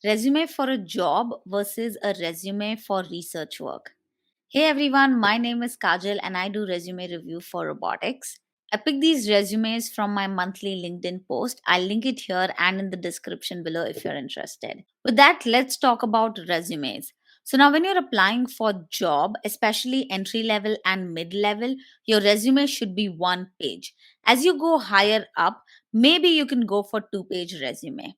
Resume for a job versus a resume for research work. Hey everyone, my name is Kajal and I do resume review for robotics. I pick these resumes from my monthly LinkedIn post. I'll link it here and in the description below if you're interested. With that, let's talk about resumes. So now when you're applying for job, especially entry level and mid level, your resume should be one page. As you go higher up, maybe you can go for two-page resume.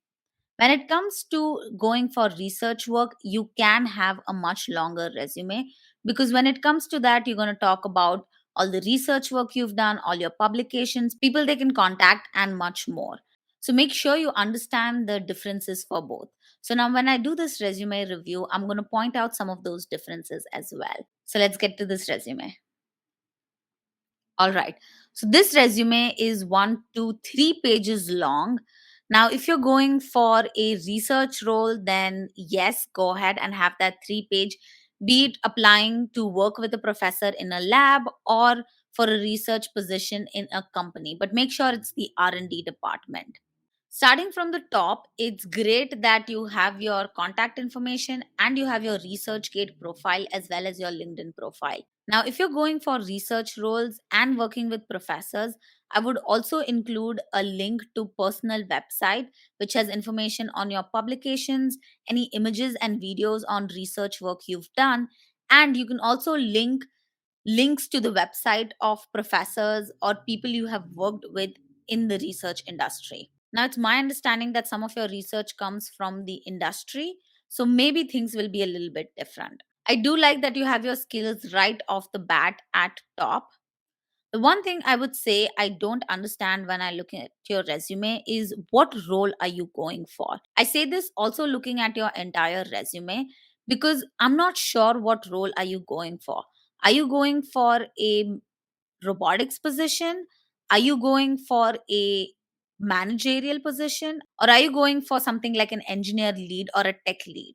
When it comes to going for research work, you can have a much longer resume because when it comes to that, you're going to talk about all the research work you've done, all your publications, people they can contact, and much more. So make sure you understand the differences for both. So now, when I do this resume review, I'm going to point out some of those differences as well. So let's get to this resume. All right. So this resume is 1 to 3 pages long. Now, if you're going for a research role, then yes, go ahead and have that 3 page, be it applying to work with a professor in a lab or for a research position in a company. But make sure it's the R&D department. Starting from the top, it's great that you have your contact information and you have your ResearchGate profile as well as your LinkedIn profile. Now, if you're going for research roles and working with professors, I would also include a link to personal website which has information on your publications, any images and videos on research work you've done, and you can also links to the website of professors or people you have worked with in the research industry. Now, it's my understanding that some of your research comes from the industry, so maybe things will be a little bit different. I do like that you have your skills right off the bat at top. The one thing I would say I don't understand when I look at your resume is what role are you going for? I say this also looking at your entire resume because I'm not sure what role are you going for. Are you going for a robotics position? Are you going for a managerial position? Or are you going for something like an engineer lead or a tech lead?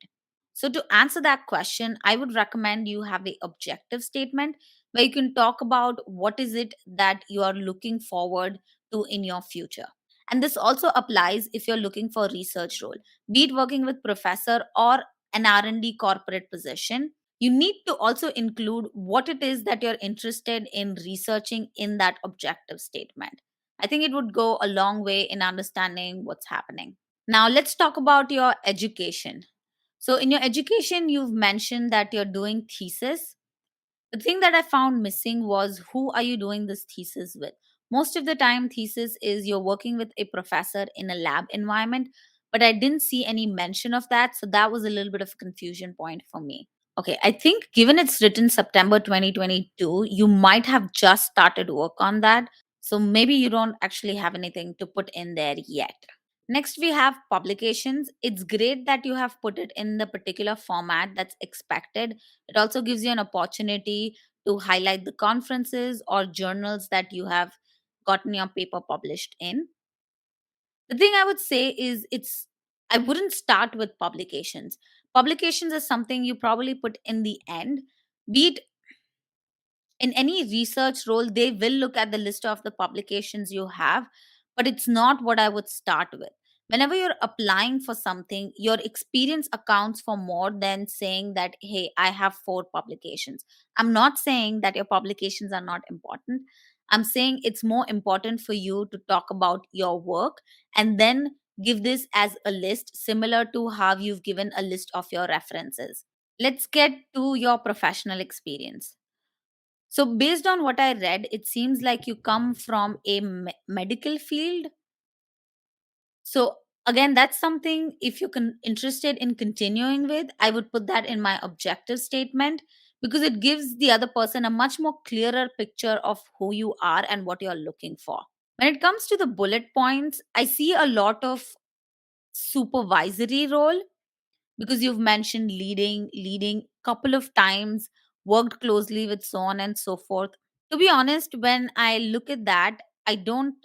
So, to answer that question, I would recommend you have a objective statement where you can talk about what is it that you are looking forward to in your future. And this also applies if you're looking for a research role, be it working with professor or an R&D corporate position. You need to also include what it is that you're interested in researching in that objective statement. I think it would go a long way in understanding what's happening. Now, let's talk about your education. So, in your education, you've mentioned that you're doing thesis. The thing that I found missing was who are you doing this thesis with? Most of the time, thesis is you're working with a professor in a lab environment, but I didn't see any mention of that. So, that was a little bit of a confusion point for me. Okay, I think given it's written September 2022, you might have just started work on that. So maybe you don't actually have anything to put in there yet. Next, we have publications. It's great that you have put it in the particular format that's expected. It also gives you an opportunity to highlight the conferences or journals that you have gotten your paper published in. The thing I would say is I wouldn't start with publications. Publications is something you probably put in the end. Be it in any research role, they will look at the list of the publications you have, but it's not what I would start with. Whenever you're applying for something, your experience accounts for more than saying that, hey, I have 4 publications. I'm not saying that your publications are not important. I'm saying it's more important for you to talk about your work and then give this as a list similar to how you've given a list of your references. Let's get to your professional experience. So, based on what I read, it seems like you come from a medical field. So, again, that's something if you're interested in continuing with, I would put that in my objective statement because it gives the other person a much more clearer picture of who you are and what you're looking for. When it comes to the bullet points, I see a lot of supervisory role because you've mentioned leading couple of times, worked closely with so on and so forth. To be honest, when I look at that, I don't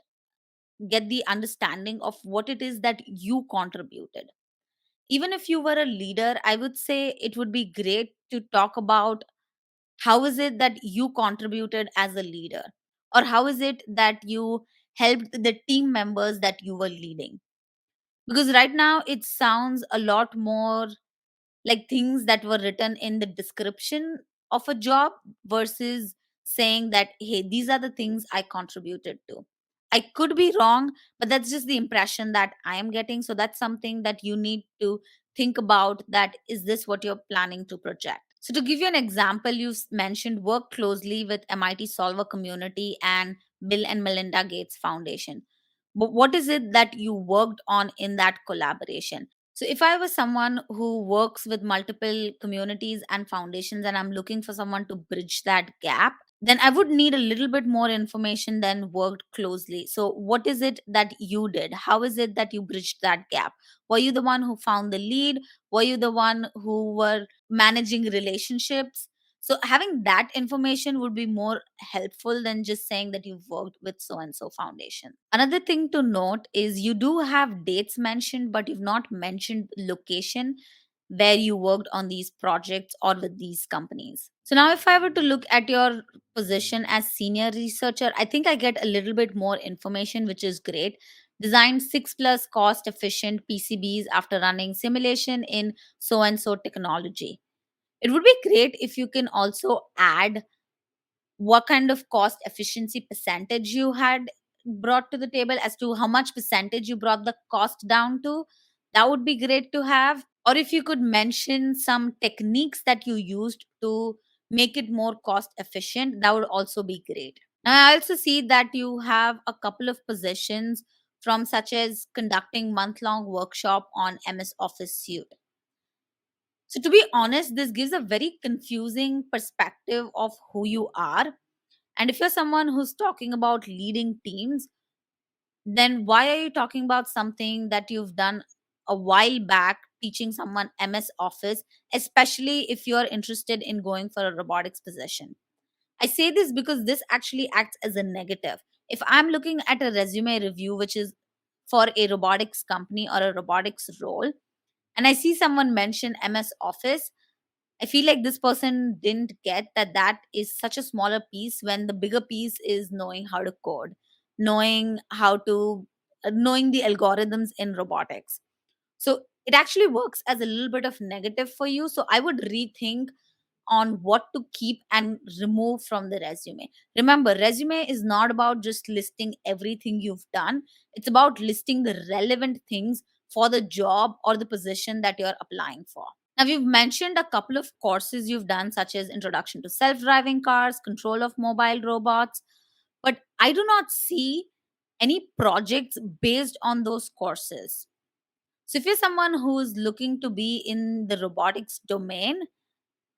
get the understanding of what it is that you contributed. Even if you were a leader, I would say it would be great to talk about how is it that you contributed as a leader, or how is it that you helped the team members that you were leading. Because right now it sounds a lot more like things that were written in the description of a job versus saying that, hey, these are the things I contributed to. I could be wrong, but that's just the impression that I am getting. So that's something that you need to think about, that is this what you're planning to project? So to give you an example, you mentioned work closely with MIT Solver community and Bill and Melinda Gates Foundation. But what is it that you worked on in that collaboration? So, if I was someone who works with multiple communities and foundations and I'm looking for someone to bridge that gap, then I would need a little bit more information than worked closely. So, what is it that you did? How is it that you bridged that gap? Were you the one who found the lead? Were you the one who were managing relationships? So, having that information would be more helpful than just saying that you've worked with so and so foundation. Another thing to note is you do have dates mentioned, but you've not mentioned location where you worked on these projects or with these companies. So, now if I were to look at your position as senior researcher, I think I get a little bit more information, which is great. Designed 6 plus cost efficient PCBs after running simulation in so and so technology. It would be great if you can also add what kind of cost efficiency percentage you had brought to the table, as to how much percentage you brought the cost down to. That would be great to have. Or if you could mention some techniques that you used to make it more cost efficient, that would also be great. Now, I also see that you have a couple of positions from such as conducting month-long workshop on MS Office suite. So, to be honest, this gives a very confusing perspective of who you are. And if you're someone who's talking about leading teams, then why are you talking about something that you've done a while back, teaching someone MS Office, especially if you're interested in going for a robotics position? I say this because this actually acts as a negative. If I'm looking at a resume review, which is for a robotics company or a robotics role, and I see someone mention MS Office, I feel like this person didn't get that that is such a smaller piece when the bigger piece is knowing how to code, knowing how to, knowing the algorithms in robotics. So it actually works as a little bit of negative for you. So I would rethink on what to keep and remove from the resume. Remember, resume is not about just listing everything you've done, it's about listing the relevant things for the job or the position that you're applying for. Now, you've mentioned a couple of courses you've done, such as Introduction to Self Driving Cars, Control of Mobile Robots, but I do not see any projects based on those courses. So, if you're someone who's looking to be in the robotics domain,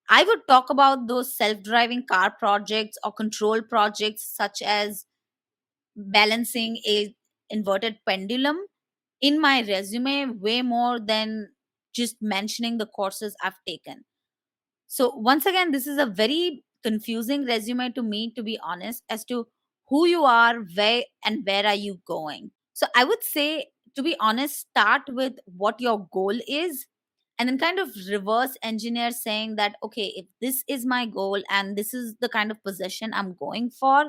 I would talk about those self driving car projects or control projects, such as balancing a inverted pendulum, in my resume way more than just mentioning the courses I've taken. So once again, this is a very confusing resume to me, to be honest, as to who you are, where are you going. So I would say, to be honest, start with what your goal is, and then kind of reverse engineer, saying that, okay, if this is my goal and this is the kind of position I'm going for,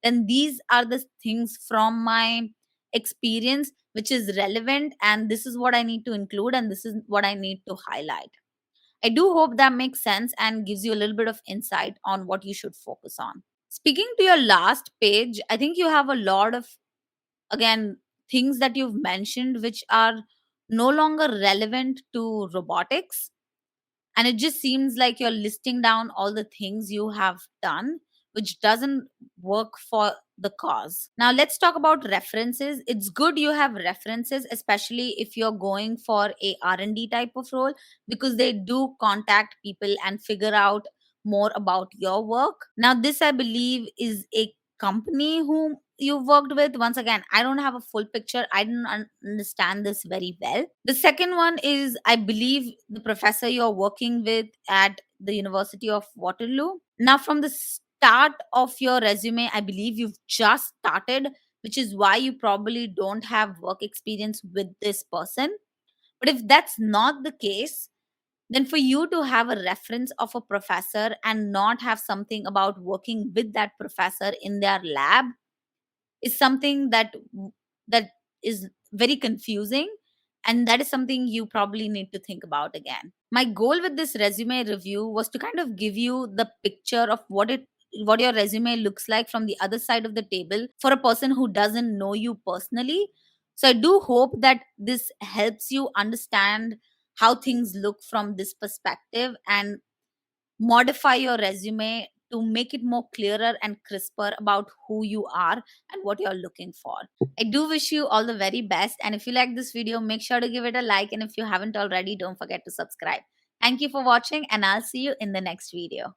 then these are the things from my experience which is relevant, and this is what I need to include, and this is what I need to highlight. I do hope that makes sense and gives you a little bit of insight on what you should focus on. Speaking to your last page, I think you have a lot of, again, things that you've mentioned which are no longer relevant to robotics. And it just seems like you're listing down all the things you have done, which doesn't work for the cause. Now let's talk about references. It's good you have references, especially if you're going for a R&D type of role, because they do contact people and figure out more about your work. Now this, I believe, is a company whom you worked with. Once again, I don't have a full picture, I didn't understand this very well. The second one is, I believe, the professor you're working with at the University of Waterloo. Now, from the start of your resume, I believe you've just started, which is why you probably don't have work experience with this person. But if that's not the case, then for you to have a reference of a professor and not have something about working with that professor in their lab is something that is very confusing, And that is something you probably need to think about again. My goal with this resume review was to kind of give you the picture of what your resume looks like from the other side of the table for a person who doesn't know you personally. So I do hope that this helps you understand how things look from this perspective and modify your resume to make it more clearer and crisper about who you are and what you're looking for. I do wish you all the very best. And if you like this video, make sure to give it a like. And if you haven't already, don't forget to subscribe. Thank you for watching, and I'll see you in the next video.